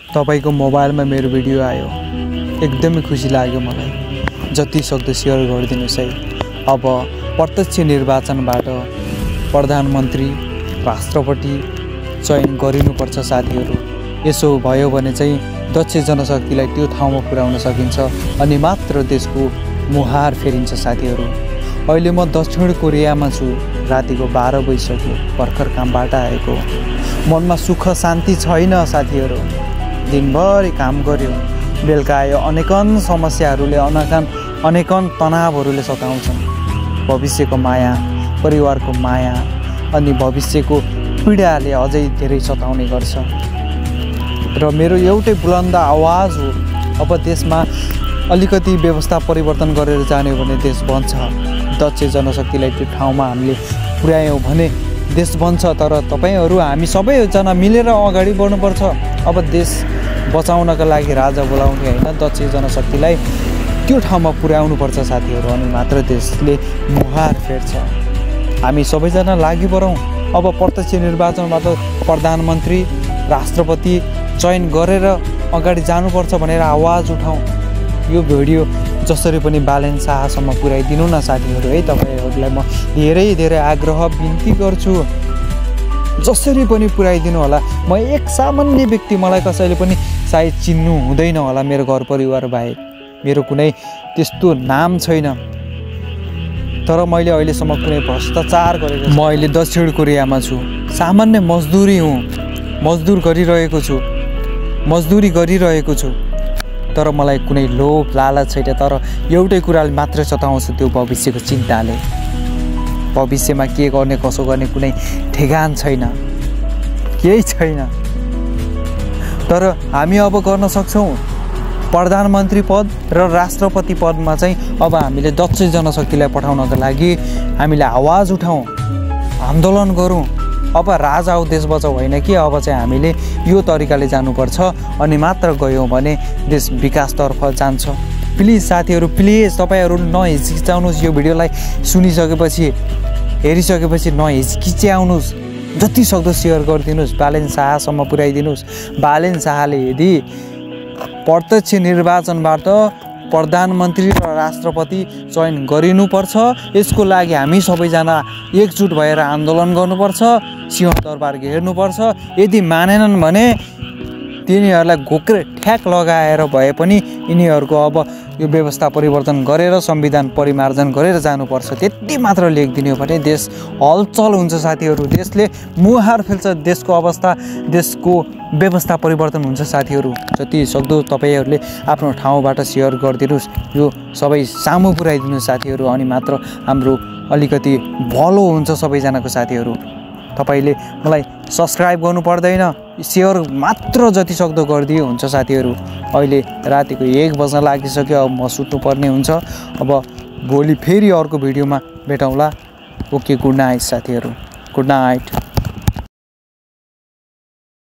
तपाईको मोबाइलमा मेरो भिडियो आयो, एकदमै खुसी लाग्यो मलाई। जति सक्दो शेयर गरिदिनुस् है। अब प्रत्यक्ष निर्वाचनबाट प्रधानमन्त्री राष्ट्रपति चयन गरिनुपर्छ साथीहरू। यसो भयो भने चाहिँ दक्ष जनशक्तिलाई त्यो ठाउँमा पुर्याउन सकिन्छ अनि मात्र देशको मुहार फेरिन्छ साथीहरू। अहिले म दक्षिण कोरियामा छु। रातिको 12 बजिसक्यो, भर्खर कामबाट आएको। मनमा सुख शान्ति छैन साथीहरू। दिनभरि काम गर्यो, बेलुका आयो। अनेकन समस्याहरूले अनेकन तनावहरूले सताउँछन्। भविष्यको माया, परिवारको माया अनि भविष्यको पीडाले अझै धेरै सताउने गर्छ। र मेरो एउटै बुलन्द आवाज हो, अब देशमा अलिकति व्यवस्था परिवर्तन गरेर जाने हो भने देश बन्छ। दक्ष जनशक्तिलाई त्यो ठाउँमा हामीले पुर्यायौँ भने देश बन्छ। तर तपाईहरू हामी सबैजना मिलेर अगाडि बढ्नुपर्छ। अब देश बचाउनका लागि राजा बोलाउने होइन, दक्ष जनशक्तिलाई त्यो ठाउँमा पुर्याउनुपर्छ साथीहरू। अनि मात्र देशले मुहार फेर्छ। हामी सबैजना लागि परौँ। अब प्रत्यक्ष निर्वाचनबाट प्रधानमन्त्री राष्ट्रपति चयन गरेर अगाडि जानुपर्छ भनेर आवाज उठाउँ। यो भिडियो जसरी पनि बालेन शाहसम्म पुर्याइदिनु न साथीहरू है। तपाईँहरूलाई म धेरै धेरै आग्रह बिन्ती गर्छु, जसरी पनि पुर्याइदिनु होला। म एक सामान्य व्यक्ति, मलाई कसैले पनि सायद चिन्नु हुँदैन होला मेरो घर परिवार बाहेक। मेरो कुनै त्यस्तो नाम छैन, तर मैले अहिलेसम्म कुनै भ्रष्टाचार गरेको। म अहिले दक्षिण कोरियामा छु। सामान्य मजदुरी हुँ, मजदुरी गरिरहेको छु। तर मलाई कुनै लोभ लालच छैन। तर एउटै कुराले मात्रै सताउँछ, त्यो भविष्यको चिन्ताले। भविष्यमा के गर्ने कसो गर्ने कुनै ठेगान छैन, केही छैन। तर हामी अब गर्न सक्छौँ। प्रधानमन्त्री पद र राष्ट्रपति पदमा चाहिँ अब हामीले दक्ष जनशक्तिलाई पठाउनका लागि हामीले आवाज उठाउँ, आन्दोलन गरौँ। अब राज आऊ देश बचाऊ होइन कि, अब चाहिँ हामीले यो तरिकाले जानुपर्छ। अनि मात्र गयौँ भने देश विकासतर्फ जान्छ। प्लिज साथीहरू, प्लिज तपाईँहरू नहिचकिचाउनुहोस्। यो भिडियोलाई सुनिसकेपछि, हेरिसकेपछि नहिचकिच्याउनुहोस्। जति सक्दो सेयर गरिदिनुहोस्, बालेन शाहसम्म पुर्याइदिनुहोस्। बालेन शाहले यदि प्रत्यक्ष निर्वाचनबाट प्रधानमन्त्री र राष्ट्रपति चयन गरिनुपर्छ, यसको लागि हामी सबैजना एकजुट भएर आन्दोलन गर्नुपर्छ, सिंहदरबार घेर्नुपर्छ। यदि मानेनन् भने तिनीहरूलाई घोक्रे ठ्याक लगाएर भए पनि यिनीहरूको अब यो व्यवस्था परिवर्तन गरेर संविधान परिमार्जन गरेर जानुपर्छ। त्यति मात्र लेखिदिने हो भने देश हलचल हुन्छ साथीहरू। देशले मुहार फेल्छ, देशको अवस्था, देशको व्यवस्था परिवर्तन हुन्छ साथीहरू। जति सक्दो तपाईँहरूले आफ्नो ठाउँबाट सेयर गरिदिनुहोस्, यो सबै सामु पुर्याइदिनुहोस् साथीहरू। अनि मात्र हाम्रो अलिकति भलो हुन्छ सबैजनाको साथीहरू। तपाईँले मलाई सब्सक्राइब गर्नु पर्दैन, सेयर मात्र जति सक्दो गरिदिए हुन्छ साथीहरू। अहिले रातिको 1 बज्न लागिसक्यो, अब म सुत्नुपर्ने हुन्छ। अब भोलि फेरि अर्को भिडियोमा भेटौँला। ओके, गुड नाइट साथीहरू, गुड नाइट।